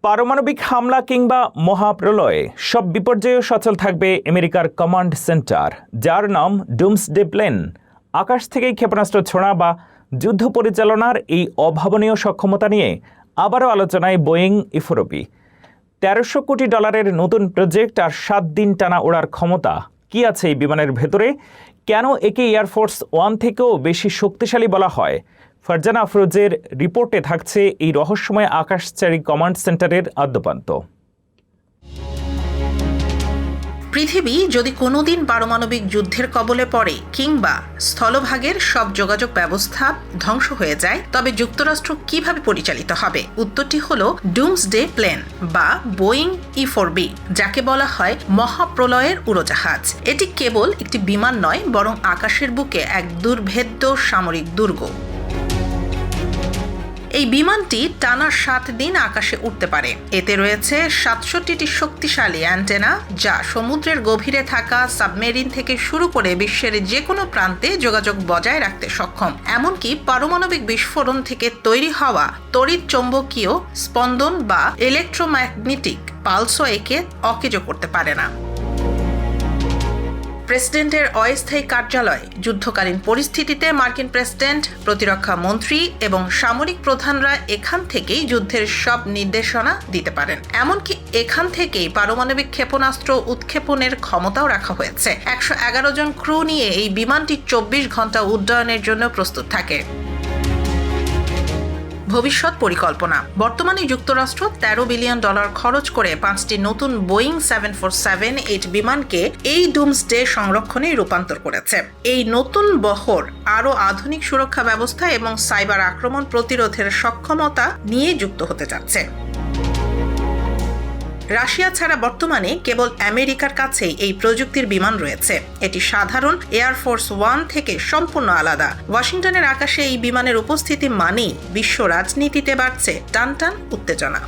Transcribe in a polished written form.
পারমাণবিক হামলা কিংবা মহাপ্রলয়ে সব বিপর্যয়ে সচল থাকবে আমেরিকার কমান্ড সেন্টার, যার নাম ডুমসডে প্লেন। আকাশ থেকেই ক্ষেপণাস্ত্র ছোড়া বা যুদ্ধ পরিচালনার এই অভাবনীয় সক্ষমতা নিয়ে আবারও আলোচনায় বোয়িং ইফোরবি। $1300 কোটি নতুন প্রজেক্ট আর 7 দিন টানা ওড়ার ক্ষমতা কি আছে এই বিমানের ভেতরে? কেন একে এয়ারফোর্স ওয়ান থেকেও বেশি শক্তিশালী বলা হয়? ফারজানা আফরোজের রিপোর্টে থাকছে এই রহস্যময় আকাশচারী কমান্ড সেন্টারের আদ্যোপান্ত। পৃথিবী যদি কোনোদিন পারমাণবিক যুদ্ধের কবলে পড়ে কিংবা স্থলভাগের সব যোগাযোগ ব্যবস্থা ধ্বংস হয়ে যায়, তবে যুক্তরাষ্ট্র কিভাবে পরিচালিত হবে? উত্তরটি হলো ডুমসডে প্লেন বা বোয়িং E-4B, যাকে বলা হয় মহাপ্রলয়ের উড়োজাহাজ। এটি কেবল একটি বিমান নয়, বরং আকাশের বুকে এক দুর্ভেদ্য সামরিক দুর্গ। এই বিমানটি টানা 7 দিন আকাশে উঠতে পারে। এতে রয়েছে 67টি শক্তিশালী অ্যান্টেনা, যা সমুদ্রের গভীরে থাকা সাবমেরিন থেকে শুরু করে বিশ্বের যে কোনো প্রান্তে যোগাযোগ বজায় রাখতে সক্ষম। এমনকি পারমাণবিক বিস্ফোরণ থেকে তৈরি হওয়া তড়িৎ চৌম্বকীয় স্পন্দন বা ইলেকট্রোম্যাগনেটিক পালসও একে অকেজো করতে পারে না। প্রেসিডেন্টের অস্থায়ী কার্যালয় যুদ্ধকালীন পরিস্থিতিতে মার্কিন প্রেসিডেন্ট, প্রতিরক্ষা মন্ত্রী এবং সামরিক প্রধানরা এখান থেকেই যুদ্ধের সব নির্দেশনা দিতে পারেন। এমনকি এখান থেকেই পারমাণবিক ক্ষেপণাস্ত্র উৎক্ষেপণের ক্ষমতাও রাখা হয়েছে। 111 জন ক্রু নিয়ে এই বিমানটি 24 ঘন্টা উড্ডয়নের জন্য প্রস্তুত থাকে। ভবিষ্যৎ পরিকল্পনা। বর্তমানে যুক্তরাষ্ট্র $13 বিলিয়ন খরচ করে 5টি নতুন বোয়িং 747-8 বিমানকে এই ডুমসডে সংরক্ষণে রূপান্তর করেছে। এই নতুন বহর আরও আধুনিক সুরক্ষা ব্যবস্থা এবং সাইবার আক্রমণ প্রতিরোধের সক্ষমতা নিয়ে যুক্ত হতে যাচ্ছে। রাশিয়া ছাড়া বর্তমানে কেবল আমেরিকার কাছেই এই প্রযুক্তির বিমান রয়েছে। এটি সাধারণ এয়ারফোর্স ওয়ান থেকে সম্পূর্ণ আলাদা। ওয়াশিংটনের আকাশে এই বিমানের উপস্থিতি মানেই বিশ্ব রাজনীতিতে বাড়ছে টানটান উত্তেজনা।